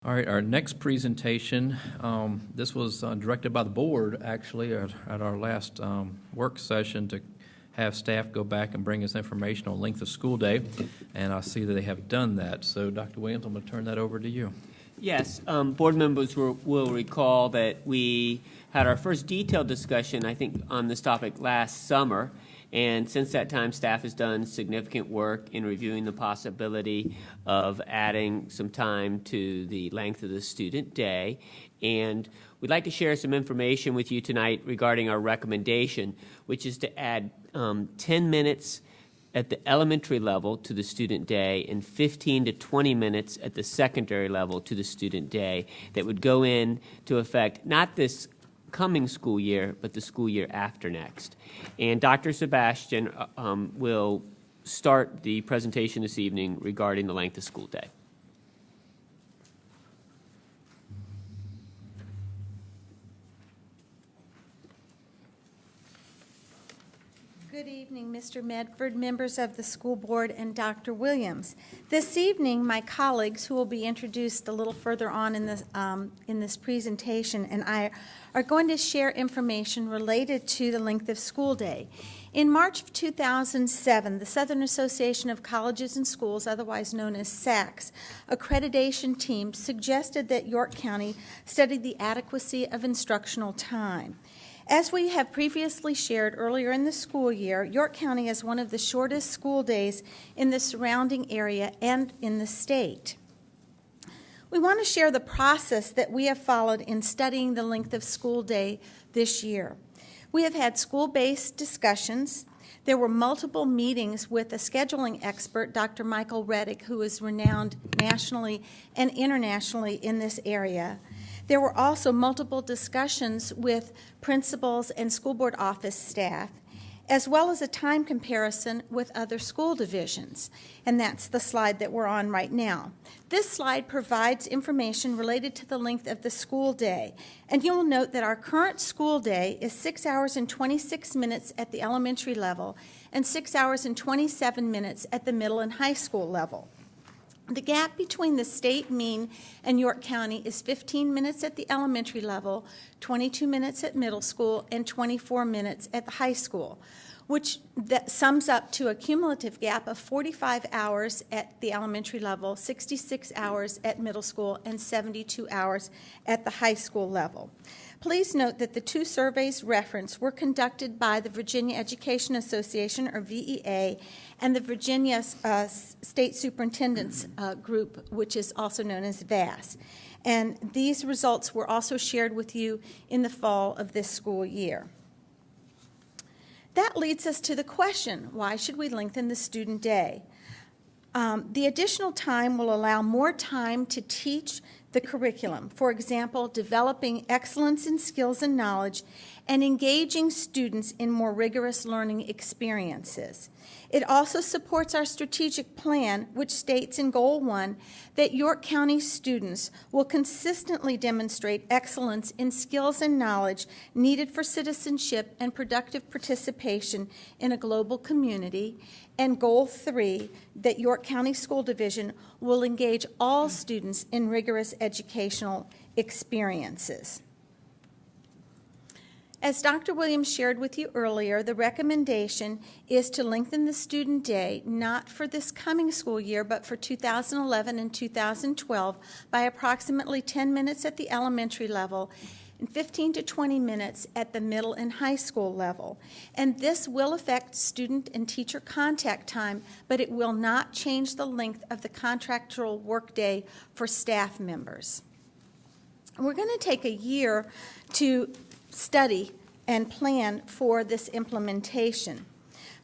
All right, our next presentation, this was directed by the board, actually, at our last work session to have staff go back and bring us information on length of school day, and I see that they have done that. So, Dr. Williams, I'm going to turn that over to you. Yes, board members will recall that we had our first detailed discussion, I think, on this topic last summer. And since that time, staff has done significant work in reviewing the possibility of adding some time to the length of the student day. And we'd like to share some information with you tonight regarding our recommendation, which is to add 10 minutes at the elementary level to the student day and 15 to 20 minutes at the secondary level to the student day that would go into effect not this coming school year, but the school year after next. And Dr. Sebastian will start the presentation this evening regarding the length of school day. Good evening, Mr. Medford, members of the school board, and Dr. Williams. This evening, my colleagues, who will be introduced a little further on in this presentation, and I are going to share information related to the length of school day. In March of 2007, the Southern Association of Colleges and Schools, otherwise known as SACS, Accreditation Team suggested that York County study the adequacy of instructional time. As we have previously shared earlier in the school year, York County has one of the shortest school days in the surrounding area and in the state. We want to share the process that we have followed in studying the length of school day this year. We have had school-based discussions. There were multiple meetings with a scheduling expert, Dr. Michael Reddick, who is renowned nationally and internationally in this area. There were also multiple discussions with principals and school board office staff, as well as a time comparison with other school divisions. And that's the slide that we're on right now. This slide provides information related to the length of the school day. And you'll note that our current school day is 6 hours and 26 minutes at the elementary level and 6 hours and 27 minutes at the middle and high school level. The gap between the state mean and York County is 15 minutes at the elementary level, 22 minutes at middle school, and 24 minutes at the high school, which that sums up to a cumulative gap of 45 hours at the elementary level, 66 hours at middle school, and 72 hours at the high school level. Please note that the two surveys referenced were conducted by the Virginia Education Association, or VEA, and the Virginia State Superintendent's Group, which is also known as VAS. And these results were also shared with you in the fall of this school year. That leads us to the question, why should we lengthen the student day? The additional time will allow more time to teach the curriculum. For example, developing excellence in skills and knowledge and engaging students in more rigorous learning experiences. It also supports our strategic plan, which states in Goal 1 that York County students will consistently demonstrate excellence in skills and knowledge needed for citizenship and productive participation in a global community. And Goal 3, that York County School Division will engage all students in rigorous educational experiences. As Dr. Williams shared with you earlier, the recommendation is to lengthen the student day, not for this coming school year, but for 2011 and 2012, by approximately 10 minutes at the elementary level and 15 to 20 minutes at the middle and high school level. And this will affect student and teacher contact time, but it will not change the length of the contractual workday for staff members. We're going to take a year to study and plan for this implementation.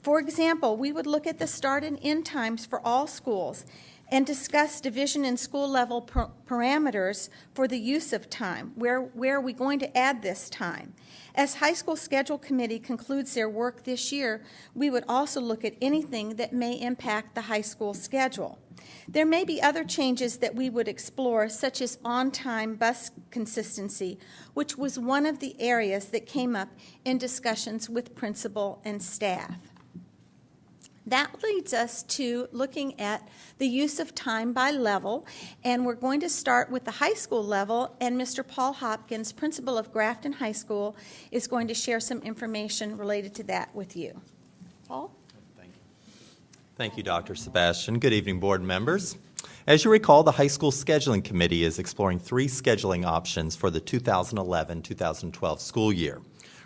For example, we would look at the start and end times for all schools and discuss division and school level parameters for the use of time. Where are we going to add this time? As High School Schedule Committee concludes their work this year, we would also look at anything that may impact the high school schedule. There may be other changes that we would explore, such as on-time bus consistency, which was one of the areas that came up in discussions with principal and staff. That leads us to looking at the use of time by level, and we're going to start with the high school level, and Mr. Paul Hopkins, principal of Grafton High School, is going to share some information related to that with you. Paul? Thank you, Dr. Sebastian. Good evening, board members. As you recall, the High School Scheduling Committee is exploring 3 scheduling options for the 2011-2012 school year.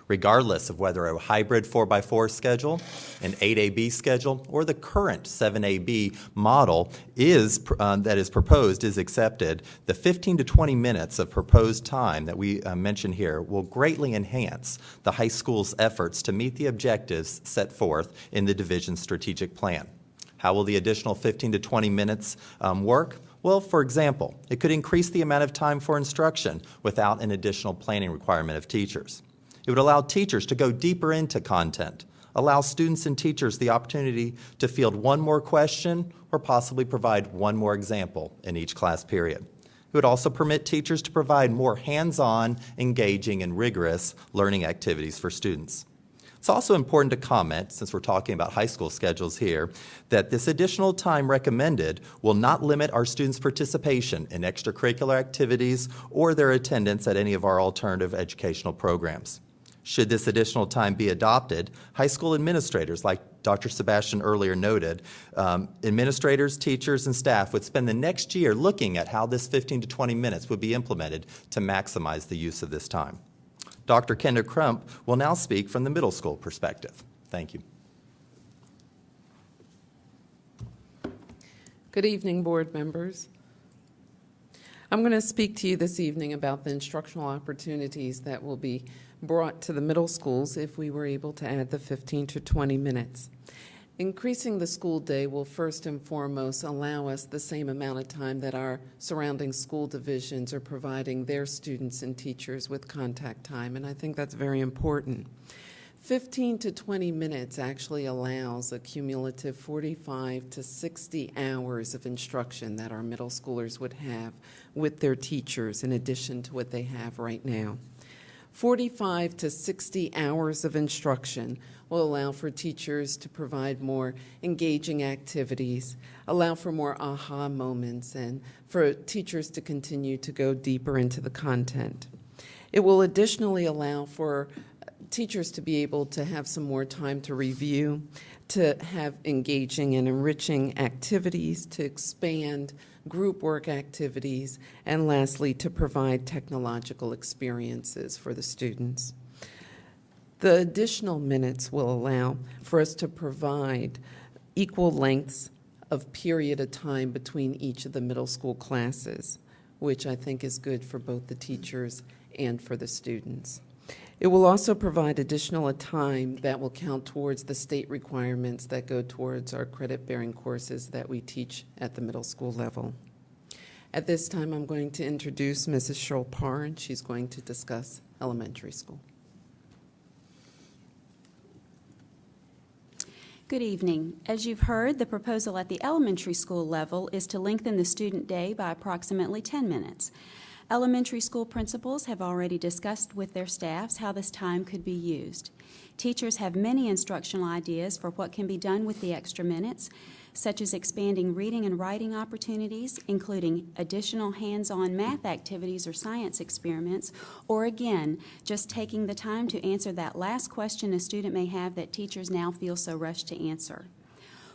Regardless of whether a hybrid 4x4 schedule, an 8AB schedule, or the current 7AB model that is proposed is accepted, the 15 to 20 minutes of proposed time that we mention here will greatly enhance the high school's efforts to meet the objectives set forth in the division's strategic plan. How will the additional 15 to 20 minutes work? Well, for example, it could increase the amount of time for instruction without an additional planning requirement of teachers. It would allow teachers to go deeper into content, allow students and teachers the opportunity to field one more question or possibly provide one more example in each class period. It would also permit teachers to provide more hands-on, engaging, and rigorous learning activities for students. It's also important to comment, since we're talking about high school schedules here, that this additional time recommended will not limit our students' participation in extracurricular activities or their attendance at any of our alternative educational programs. Should this additional time be adopted, high school administrators, like Dr. Sebastian earlier noted, administrators, teachers, and staff would spend the next year looking at how this 15 to 20 minutes would be implemented to maximize the use of this time. Dr. Kenda Crump will now speak from the middle school perspective. Thank you. Good evening, board members. I'm going to speak to you this evening about the instructional opportunities that will be brought to the middle schools if we were able to add the 15 to 20 minutes. Increasing the school day will first and foremost allow us the same amount of time that our surrounding school divisions are providing their students and teachers with contact time, and I think that's very important. 15 to 20 minutes actually allows a cumulative 45 to 60 hours of instruction that our middle schoolers would have with their teachers in addition to what they have right now. 45 to 60 hours of instruction will allow for teachers to provide more engaging activities, allow for more aha moments, and for teachers to continue to go deeper into the content. It will additionally allow for teachers to be able to have some more time to review, to have engaging and enriching activities, to expand group work activities, and lastly, to provide technological experiences for the students. The additional minutes will allow for us to provide equal lengths of period of time between each of the middle school classes, which I think is good for both the teachers and for the students. It will also provide additional time that will count towards the state requirements that go towards our credit-bearing courses that we teach at the middle school level. At this time, I'm going to introduce Mrs. Schulpar, and she's going to discuss elementary school. Good evening. As you've heard, the proposal at the elementary school level is to lengthen the student day by approximately 10 minutes. Elementary school principals have already discussed with their staffs how this time could be used. Teachers have many instructional ideas for what can be done with the extra minutes, such as expanding reading and writing opportunities, including additional hands-on math activities or science experiments, or again, just taking the time to answer that last question a student may have that teachers now feel so rushed to answer.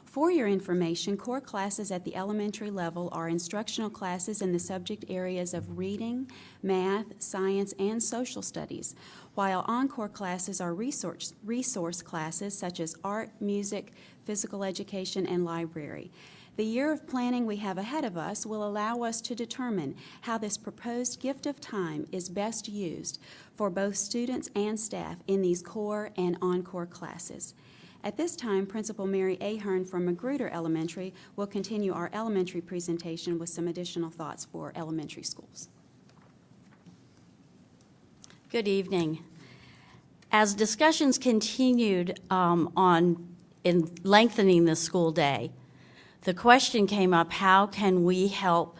For your information, core classes at the elementary level are instructional classes in the subject areas of reading, math, science, and social studies, while encore classes are resource classes such as art, music, physical education, and library. The year of planning we have ahead of us will allow us to determine how this proposed gift of time is best used for both students and staff in these core and encore classes. At this time, Principal Mary Ahern from Magruder Elementary will continue our elementary presentation with some additional thoughts for elementary schools. Good evening. As discussions continued in lengthening the school day, the question came up, how can we help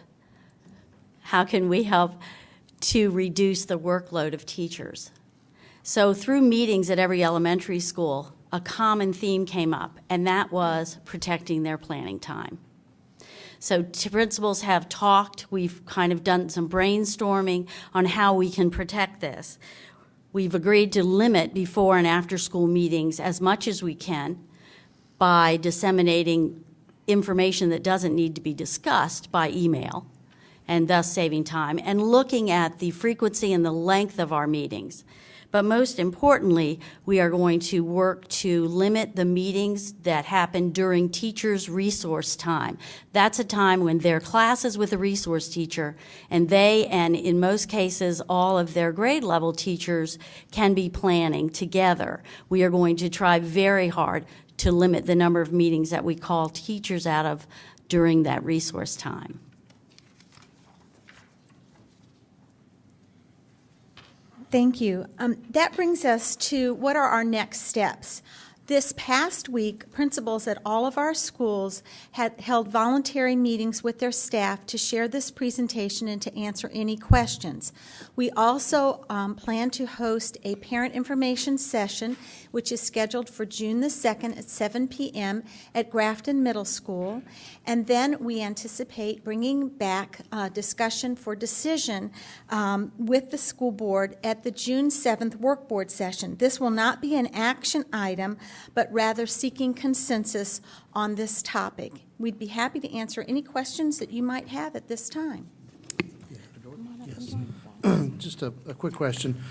to reduce the workload of teachers? So through meetings at every elementary school, a common theme came up, and that was protecting their planning time. So principals have talked, we've kind of done some brainstorming on how we can protect this. We've agreed to limit before and after school meetings as much as we can by disseminating information that doesn't need to be discussed by email, and thus saving time, and looking at the frequency and the length of our meetings. But most importantly, we are going to work to limit the meetings that happen during teachers' resource time. That's a time when their class is with a resource teacher, and they, and in most cases, all of their grade level teachers can be planning together. We are going to try very hard to limit the number of meetings that we call teachers out of during that resource time. Thank you. That brings us to what are our next steps. This past week, principals at all of our schools had held voluntary meetings with their staff to share this presentation and to answer any questions. We also plan to host a parent information session, which is scheduled for June the 2nd at 7 p.m. at Grafton Middle School. And then we anticipate bringing back discussion for decision with the school board at the June 7th work board session. This will not be an action item, but rather seeking consensus on this topic. We'd be happy to answer any questions that you might have at this time. Yes. Just a quick question.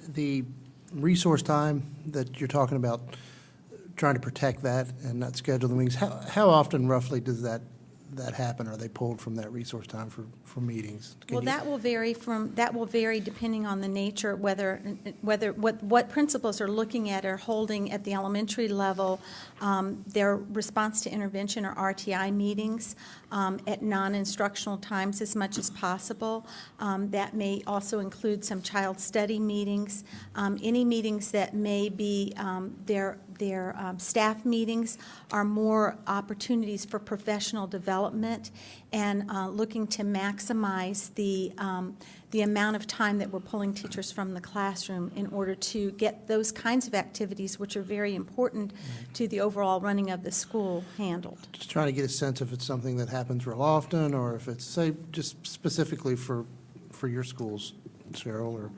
The resource time that you're talking about, trying to protect that and not schedule the meetings, how often roughly does that happen? Are they pulled from that resource time for meetings? Well, that will vary depending on the nature, whether what principals are looking at or holding at the elementary level, their response to intervention or RTI meetings at non-instructional times as much as possible. That may also include some child study meetings, any meetings that may be their staff meetings are more opportunities for professional development and looking to maximize the amount of time that we're pulling teachers from the classroom in order to get those kinds of activities, which are very important to the overall running of the school, handled. Just trying to get a sense if it's something that happens real often or if it's, say, just specifically for your schools, Cheryl or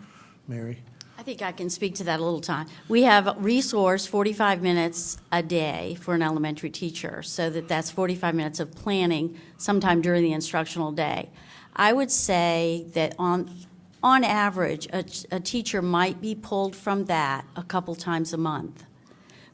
Mary. I think I can speak to that a little time. We have a resource 45 minutes a day for an elementary teacher, so that's 45 minutes of planning sometime during the instructional day. I would say that on average, a teacher might be pulled from that a couple times a month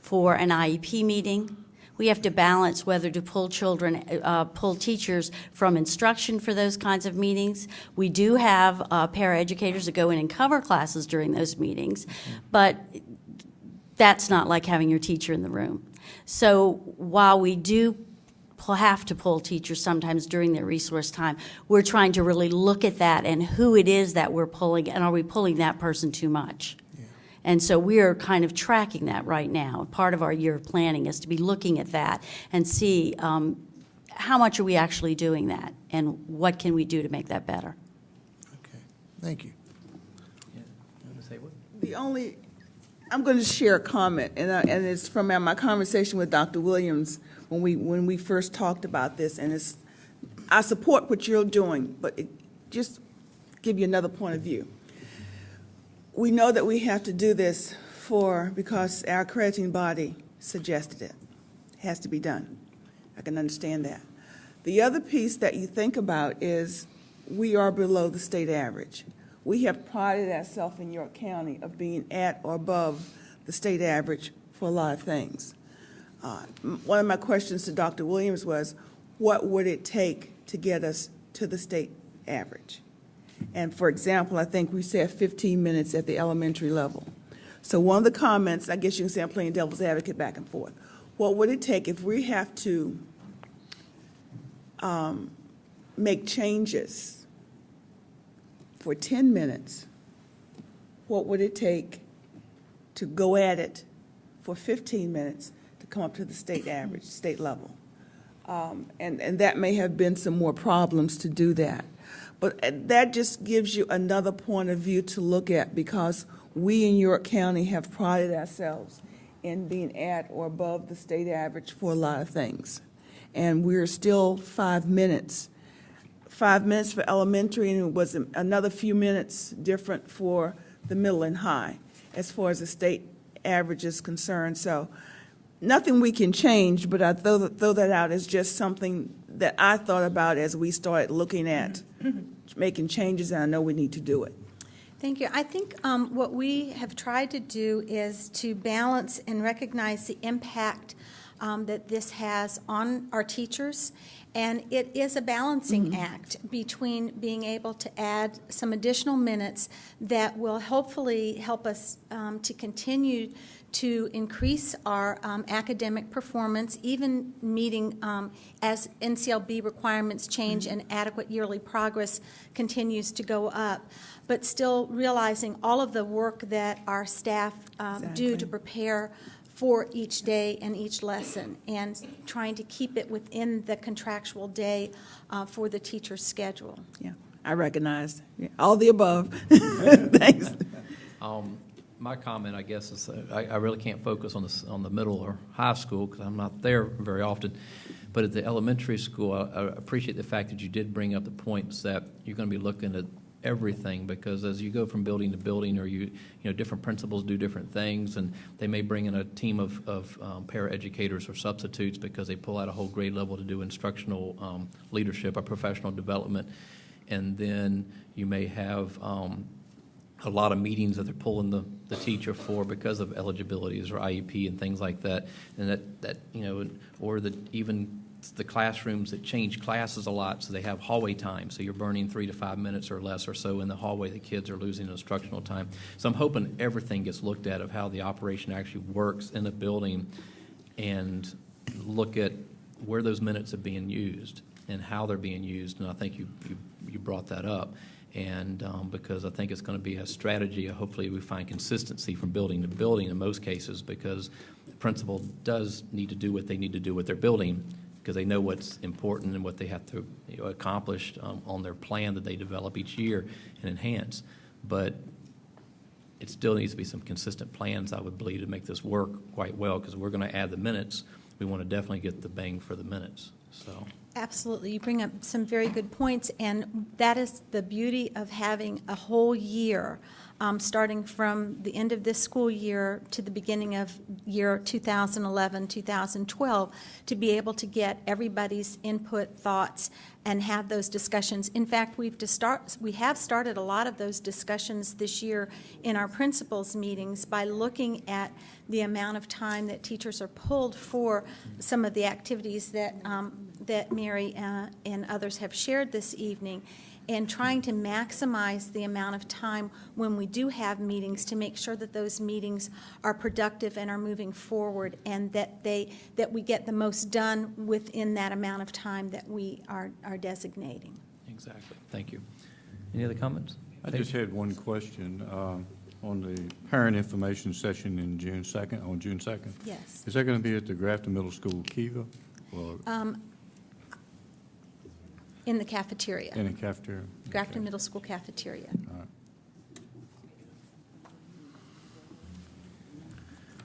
for an IEP meeting. We have to balance whether to pull teachers from instruction for those kinds of meetings. We do have paraeducators that go in and cover classes during those meetings, but that's not like having your teacher in the room. So while we do have to pull teachers sometimes during their resource time, we're trying to really look at that and who it is that we're pulling, and are we pulling that person too much? And so we're kind of tracking that right now. Part of our year of planning is to be looking at that and see how much are we actually doing that and what can we do to make that better. Okay, thank you. I'm going to share a comment, and it's from my conversation with Dr. Williams when we first talked about this, and I support what you're doing, but just give you another point of view. We know that we have to do this because our accrediting body suggested it. It has to be done. I can understand that. The other piece that you think about is we are below the state average. We have prided ourselves in York County of being at or above the state average for a lot of things. One of my questions to Dr. Williams was, what would it take to get us to the state average? And for example, I think we said 15 minutes at the elementary level. So one of the comments, I guess you can say I'm playing devil's advocate back and forth. What would it take if we have to make changes for 10 minutes? What would it take to go at it for 15 minutes to come up to the state average, state level? And that may have been some more problems to do that. But that just gives you another point of view to look at, because we in York County have prided ourselves in being at or above the state average for a lot of things. And we're still 5 minutes. 5 minutes for elementary, and it was another few minutes different for the middle and high as far as the state average is concerned. So nothing we can change, but I throw that out as just something that I thought about as we started looking at making changes, and I know we need to do it. Thank you. I think what we have tried to do is to balance and recognize the impact that this has on our teachers, and it is a balancing act between being able to add some additional minutes that will hopefully help us to continue to increase our academic performance, even meeting as NCLB requirements change and adequate yearly progress continues to go up, but still realizing all of the work that our staff do to prepare for each day and each lesson, and trying to keep it within the contractual day for the teacher's schedule. Yeah, I recognized all the above. Thanks. My comment, I guess, is I really can't focus on the middle or high school because I'm not there very often. But at the elementary school, I appreciate the fact that you did bring up the points that you're going to be looking at everything, because as you go from building to building, or you know, different principals do different things, and they may bring in a team of paraeducators or substitutes because they pull out a whole grade level to do instructional leadership or professional development, and then you may have a lot of meetings that they're pulling the teacher for because of eligibilities or IEP and things like that, and that you know, or even the classrooms that change classes a lot, so they have hallway time, so you're burning 3 to 5 minutes or less or so in the hallway. The kids are losing instructional time. So I'm hoping everything gets looked at of how the operation actually works in a building, and look at where those minutes are being used and how they're being used. And I think you brought that up. And because I think it's going to be a strategy, hopefully we find consistency from building to building in most cases, because the principal does need to do what they need to do with their building, because they know what's important and what they have to accomplish on their plan that they develop each year and enhance. But it still needs to be some consistent plans, I would believe, to make this work quite well, because we're going to add the minutes. We want to definitely get the bang for the minutes. So. Absolutely. You bring up some very good points, and that is the beauty of having a whole year, starting from the end of this school year to the beginning of year 2011, 2012, to be able to get everybody's input, thoughts, and have those discussions. In fact, we have started a lot of those discussions this year in our principals meetings by looking at the amount of time that teachers are pulled for some of the activities that that Mary and others have shared this evening, and trying to maximize the amount of time when we do have meetings to make sure that those meetings are productive and are moving forward, and that we get the most done within that amount of time that we are designating. Exactly. Thank you. Any other comments? I just had one question on the parent information session in June 2nd, on June 2nd. Yes. Is that going to be at the Grafton Middle School Kiva? Or in the cafeteria. in the cafeteria? Grafton Okay. Middle School cafeteria. All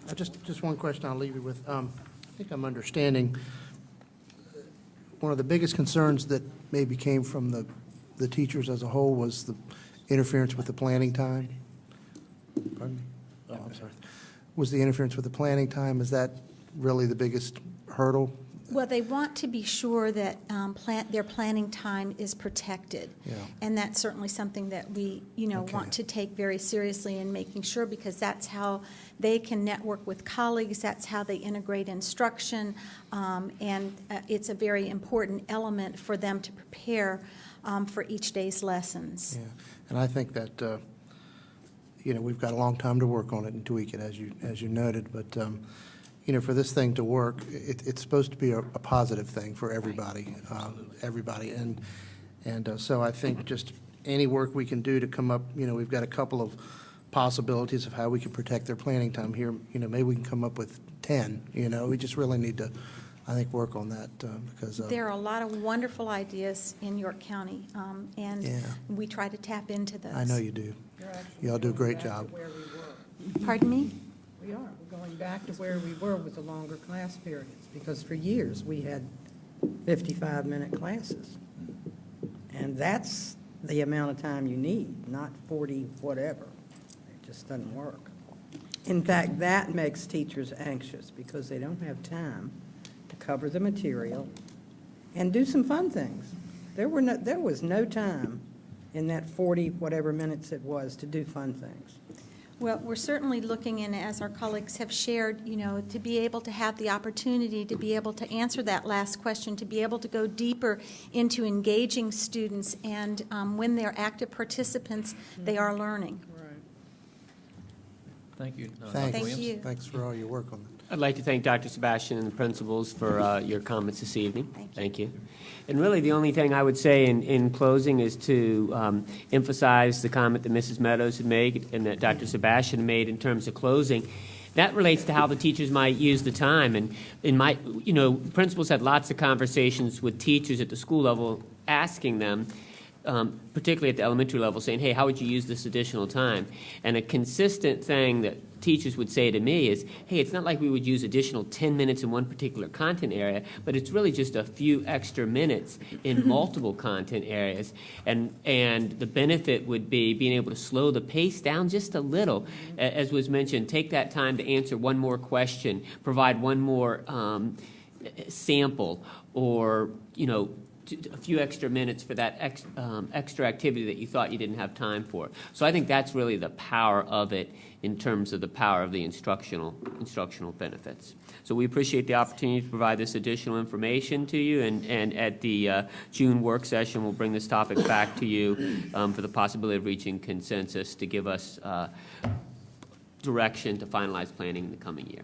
right. Just one question I'll leave you with. I think I'm understanding one of the biggest concerns that maybe came from the teachers as a whole was the interference with the planning time. Pardon me? Oh, I'm sorry. Was the interference with the planning time, is that really the biggest hurdle? Well, they want to be sure that their planning time is protected. Yeah. And that's certainly something that we, Okay. want to take very seriously in making sure, because that's how they can network with colleagues, that's how they integrate instruction, and it's a very important element for them to prepare for each day's lessons. Yeah, and I think that, we've got a long time to work on it and tweak it, as you noted, but, for this thing to work, it's supposed to be a positive thing for everybody, and so I think just any work we can do to come up, we've got a couple of possibilities of how we can protect their planning time here. Maybe we can come up with 10. We just really need to, I think, work on that because There are a lot of wonderful ideas in York County, and Yeah. we try to tap into those. I know you do. Y'all do a great job. Pardon me? We are. We're going back to where we were with the longer class periods, because for years we had 55-minute classes. And that's the amount of time you need, not 40 whatever. It just doesn't work. In fact, that makes teachers anxious because they don't have time to cover the material and do some fun things. There was no time in that 40 whatever minutes it was to do fun things. Well, we're certainly looking in, as our colleagues have shared, you know, to be able to have the opportunity to be able to answer that last question, to be able to go deeper into engaging students, and when they're active participants, they are learning. Thank you. Thanks. Thank you. Thanks for all your work on that. I'd like to thank Dr. Sebastian and the principals for your comments this evening. Thank you. And really, the only thing I would say in closing is to emphasize the comment that Mrs. Meadows had made and that Dr. Sebastian made in terms of closing. That relates to how the teachers might use the time. And principals had lots of conversations with teachers at the school level asking them, particularly at the elementary level, saying, hey, how would you use this additional time? And a consistent thing that teachers would say to me is, hey, it's not like we would use additional 10 minutes in one particular content area, but it's really just a few extra minutes in multiple content areas. And the benefit would be being able to slow the pace down just a little. As was mentioned, take that time to answer one more question, provide one more sample, or, a few extra minutes for that extra activity that you thought you didn't have time for. So I think that's really the power of it in terms of the power of the instructional benefits. So we appreciate the opportunity to provide this additional information to you, and at the June work session, we'll bring this topic back to you for the possibility of reaching consensus to give us direction to finalize planning in the coming year.